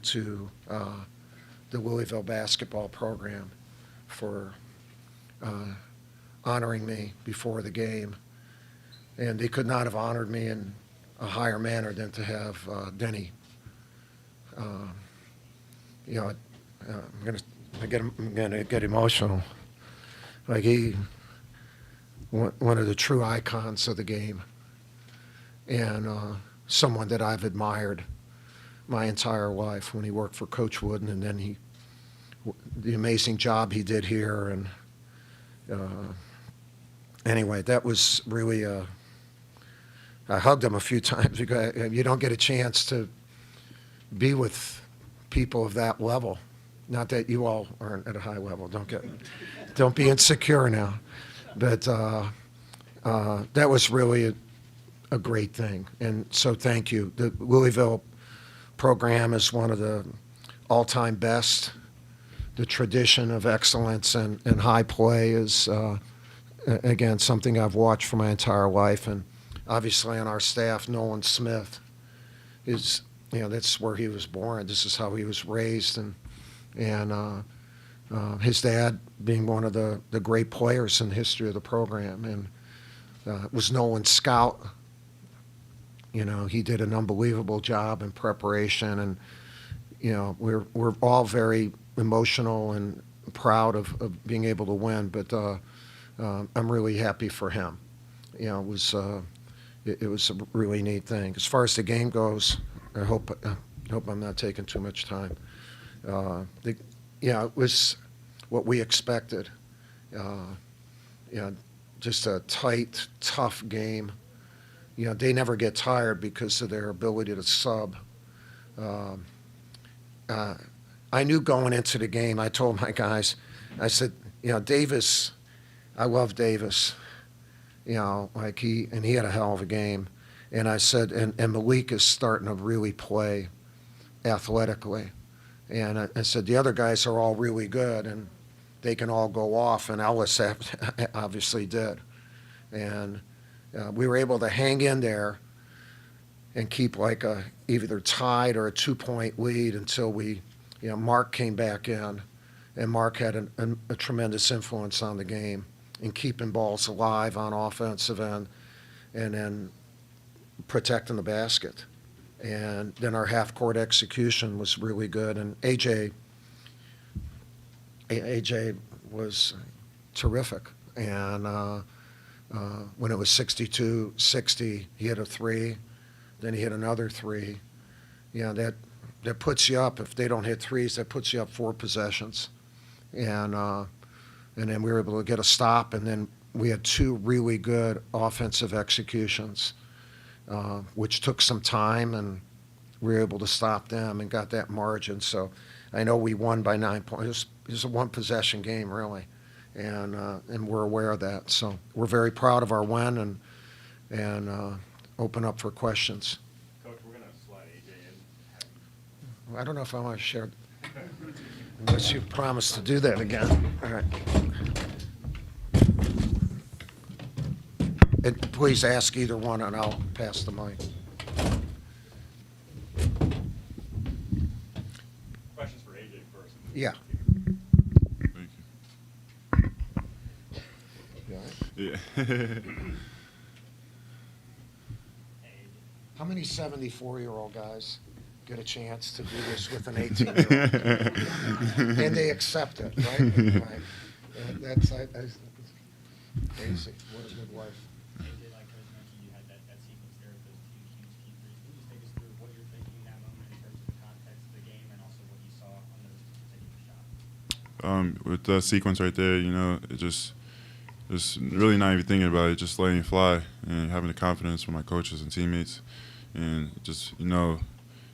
to the Louisville basketball program for honoring me before the game. And they could not have honored me in a higher manner than to have Denny. I'm gonna get emotional. Like one of the true icons of the game, and someone that I've admired my entire life. When he worked for Coach Wooden, and then the amazing job he did here, and anyway, that was really. I hugged him a few times because you don't get a chance to be with people of that level. Not that you all aren't at a high level. Don't be insecure now. But that was really a great thing. And so thank you. The Louisville program is one of the all-time best. The tradition of excellence and high play is, again, something I've watched for my entire life. And obviously on our staff, Nolan Smith is, that's where he was born. This is how he was raised. And his dad being one of the great players in the history of the program, and was Nolan's scout. He did an unbelievable job in preparation, and we're all very emotional and proud of being able to win. But I'm really happy for him. It was a really neat thing. As far as the game goes, I hope I'm not taking too much time. It was what we expected. Just a tight, tough game. They never get tired because of their ability to sub. I knew going into the game, I told my guys, I said, Davis, I love Davis. He had a hell of a game. And I said, and Malik is starting to really play athletically. And I said, the other guys are all really good, and they can all go off, and Ellis obviously did. And we were able to hang in there and keep like either tied or a 2-point lead until Mark came back in, and Mark had a tremendous influence on the game in keeping balls alive on offensive end, and then protecting the basket. And then our half-court execution was really good. And AJ was terrific. And when it was 62-60, he hit a three. Then he hit another three. That puts you up. If they don't hit threes, that puts you up 4 possessions. And then we were able to get a stop. And then we had 2 really good offensive executions, which took some time, and we were able to stop them and got that margin. So I know we won by 9 points. It was a 1-possession game, really, and we're aware of that. So we're very proud of our win, and open up for questions. Coach, we're going to slide AJ in. I don't know if I want to share, unless you promise to do that again. All right. And please ask either one, and I'll pass the mic. Questions for AJ first. Yeah. Thank you. Yeah. How many 74-year-old guys get a chance to do this with an 18-year-old? And they accept it, right? Right. That's basic. What a good wife. AJ, like Coach mentioned, you had that sequence there with those 2 huge key threes. Can you just take us through what you're thinking in that moment in terms of the context of the game and also what you saw on those particular shots? With the sequence right there, it just really not even thinking about it, just letting it fly and having the confidence from my coaches and teammates, and just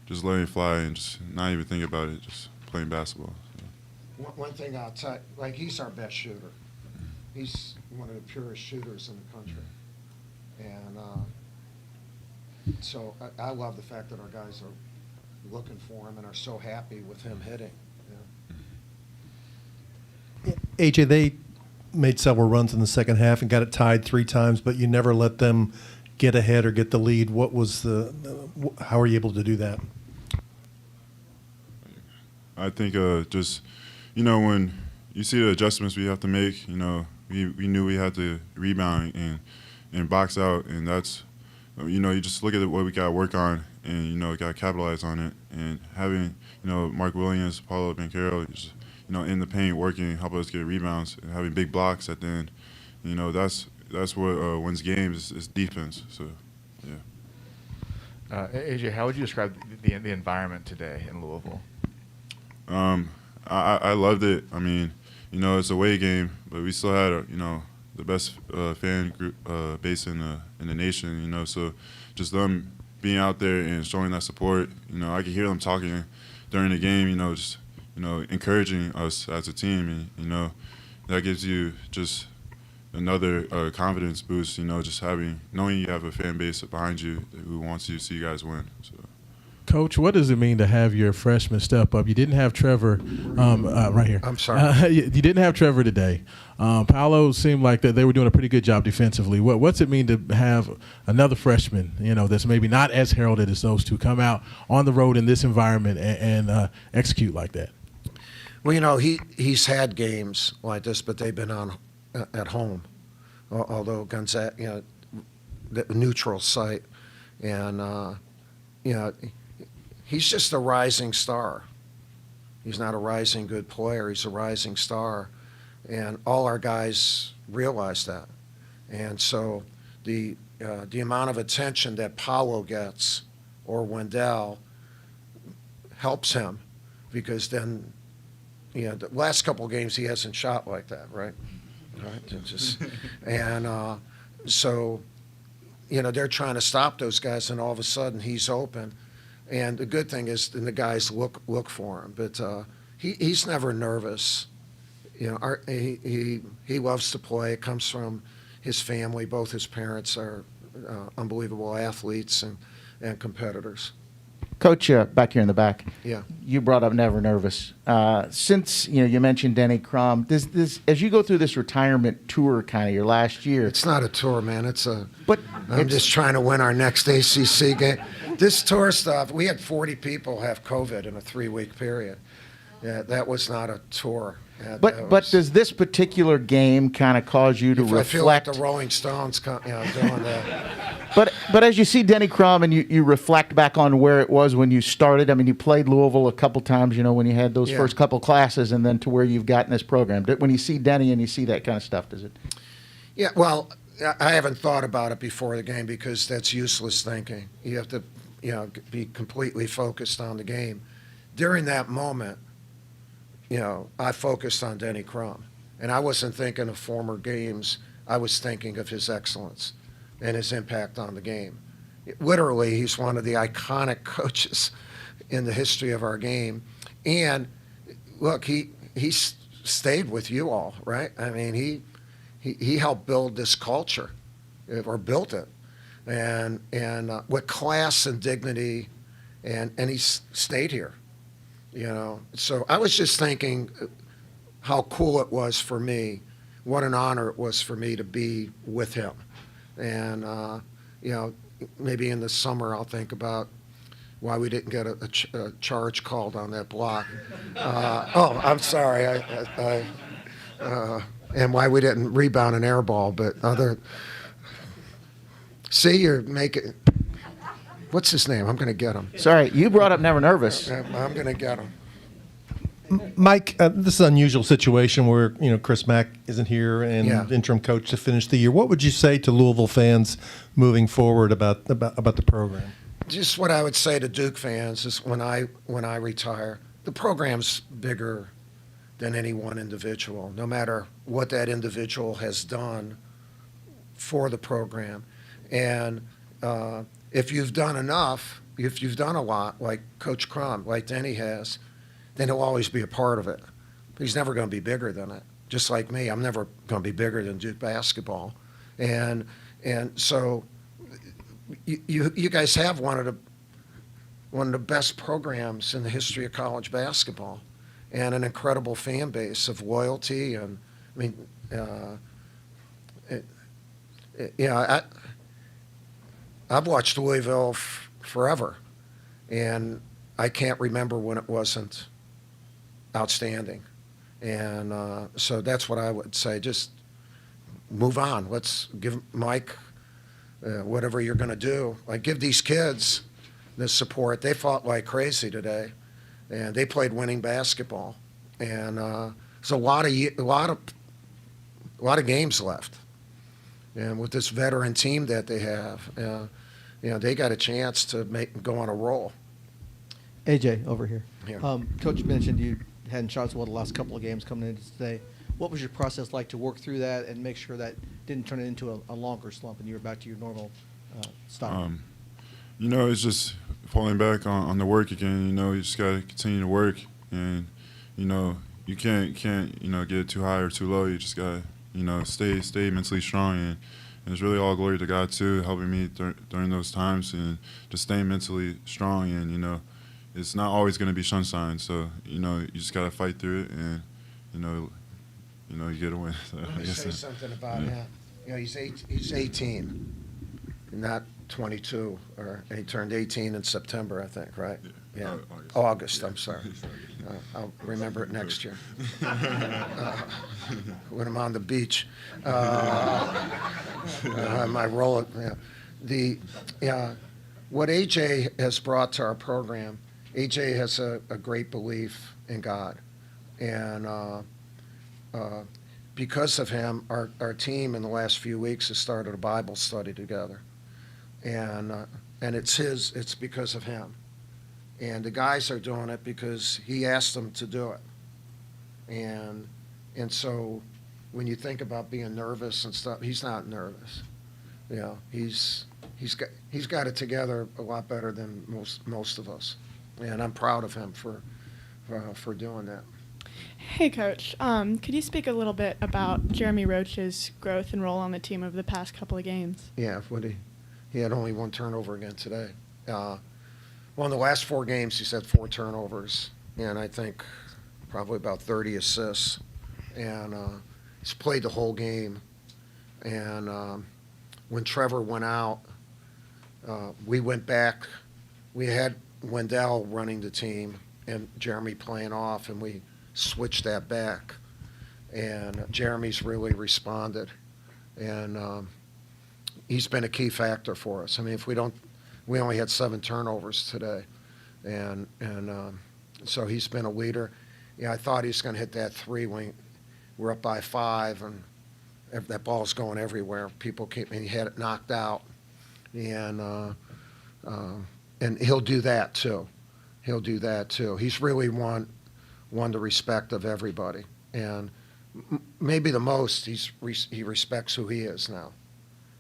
just letting it fly and just not even thinking about it, just playing basketball. One thing I'll tell you, he's our best shooter. He's one of the purest shooters in the country. And so I love the fact that our guys are looking for him and are so happy with him hitting. AJ, they made several runs in the second half and got it tied 3 times, but you never let them get ahead or get the lead. What was how are you able to do that? I think just, when you see the adjustments we have to make, we knew we had to rebound and box out, and that's, you just look at what we got to work on, and, got to capitalize on it. And having, Mark Williams, Paulo Banchero, just, in the paint working, help us get rebounds, and having big blocks at the end, that's what wins games is defense. So, yeah. AJ, how would you describe the environment today in Louisville? I loved it. I mean, it's a away game, but we still had the best fan group base in the nation. So just them being out there and showing that support. I could hear them talking during the game. Just encouraging us as a team, and that gives you just another confidence boost. Just knowing you have a fan base behind you who wants to see you guys win. So. Coach, what does it mean to have your freshman step up? You didn't have Trevor right here. I'm sorry. You didn't have Trevor today. Paolo seemed like that they were doing a pretty good job defensively. What's it mean to have another freshman, that's maybe not as heralded as those two, come out on the road in this environment and execute like that? Well, he's had games like this, but they've been on at home, although Gonzaga, the neutral site, and he's just a rising star. He's not a rising good player. He's a rising star. And all our guys realize that. And so the amount of attention that Paolo gets or Wendell helps him, because then, the last couple of games he hasn't shot like that, right? So, they're trying to stop those guys, and all of a sudden he's open. And the good thing is, then the guys look for him. But he's never nervous. He loves to play. It comes from his family. Both his parents are unbelievable athletes and competitors. Coach, back here in the back. Yeah. You brought up never nervous. Since you mentioned Denny, Crum, this as you go through this retirement tour, kind of your last year. It's not a tour, man. But I'm just trying to win our next ACC game. This tour stuff, we had 40 people have COVID in a 3-week period. Yeah, that was not a tour. But does this particular game kind of cause you to reflect? I feel like the Rolling Stones, doing that. But as you see Denny Crum and you reflect back on where it was when you started. I mean, you played Louisville a couple times, when you had those first couple classes, and then to where you've gotten this program. When you see Denny and you see that kind of stuff, does it? Yeah, well, I haven't thought about it before the game, because that's useless thinking. You have to, be completely focused on the game. During that moment, I focused on Denny Crum, and I wasn't thinking of former games. I was thinking of his excellence and his impact on the game. Literally, he's one of the iconic coaches in the history of our game. And look, he stayed with you all, right? I mean, he helped build this culture, or built it, and with class and dignity, and he stayed here. So I was just thinking how cool it was for me, what an honor it was for me to be with him. And, maybe in the summer I'll think about why we didn't get a charge called on that block. I'm sorry. And why we didn't rebound an air ball. But see, you're making... What's his name? I'm going to get him. Sorry, you brought up never nervous. I'm going to get him. Mike, this is an unusual situation where Chris Mack isn't here and interim coach to finish the year. What would you say to Louisville fans moving forward about the program? Just what I would say to Duke fans is when I retire, the program's bigger than any one individual, no matter what that individual has done for the program. And if you've done enough, if you've done a lot, like Coach Crum, like Denny has, then he'll always be a part of it. But he's never going to be bigger than it. Just like me, I'm never going to be bigger than Duke basketball. And so you guys have one of the best programs in the history of college basketball, and an incredible fan base of loyalty. And I mean, I've watched Louisville forever, and I can't remember when it wasn't outstanding. And so that's what I would say. Just move on. Let's give Mike whatever you're going to do. Like, give these kids the support. They fought like crazy today, and they played winning basketball. And there's a lot of games left. And with this veteran team that they have, they got a chance to go on a roll. AJ, over here. Here. Coach mentioned you hadn't shot well the last couple of games coming into today. What was your process like to work through that and make sure that didn't turn it into a longer slump and you were back to your normal style? It's just falling back on the work again. You just got to continue to work, and you can't get too high or too low. You just got to stay mentally strong, and it's really all glory to God too, helping me during those times, and just staying mentally strong. And it's not always going to be sunshine, so you just got to fight through it, and you get a win. So, Let me say something about him. He's 18, not 22, and he turned 18 in September, I think, right? Yeah, August. I'm sorry. I'll remember it next year. When I'm on the beach, my role. What AJ has brought to our program, AJ has a great belief in God, and because of him, our team in the last few weeks has started a Bible study together, and it's because of him. And the guys are doing it because he asked them to do it. And so when you think about being nervous and stuff, he's not nervous. He's got it together a lot better than most of us. And I'm proud of him for doing that. Hey, Coach. Could you speak a little bit about Jeremy Roach's growth and role on the team over the past couple of games? Yeah, he had only one turnover again today. Well, in the last 4 games, he's had 4 turnovers, and I think probably about 30 assists. And he's played the whole game. And when Trevor went out, we went back. We had Wendell running the team and Jeremy playing off, and we switched that back. And Jeremy's really responded. And he's been a key factor for us. I mean, we only had 7 turnovers today, and so he's been a leader. I thought he was going to hit that 3 when we're up by 5, and that ball's going everywhere. And he had it knocked out, and he'll do that too. He's really won the respect of everybody, and maybe the most he respects who he is now.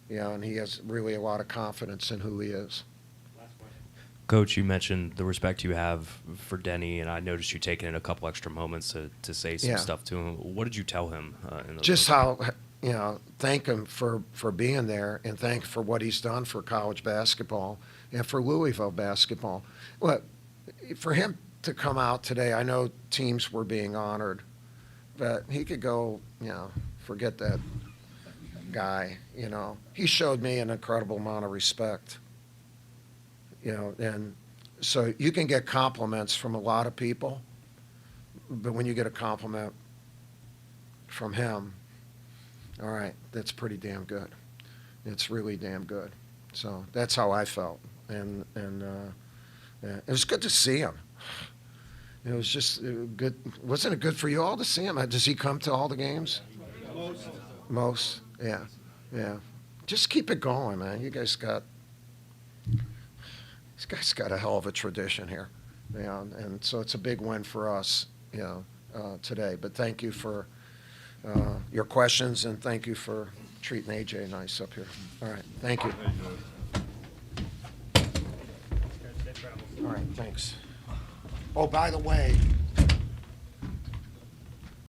And he has really a lot of confidence in who he is. Coach, you mentioned the respect you have for Denny, and I noticed you taking in a couple extra moments to say some stuff to him. What did you tell him? Just how, thank him for being there, and thank for what he's done for college basketball and for Louisville basketball. Look, for him to come out today, I know teams were being honored, but he could go, forget that guy. He showed me an incredible amount of respect. And so you can get compliments from a lot of people, but when you get a compliment from him, all right, that's pretty damn good. It's really damn good. So that's how I felt, and it was good to see him. It was just good. Wasn't it good for you all to see him? Does he come to all the games? Most, yeah. Just keep it going, man. This guy's got a hell of a tradition here, and so it's a big win for us, today. But thank you for your questions, and thank you for treating AJ nice up here. All right, thank you. All right, thanks. Oh, by the way,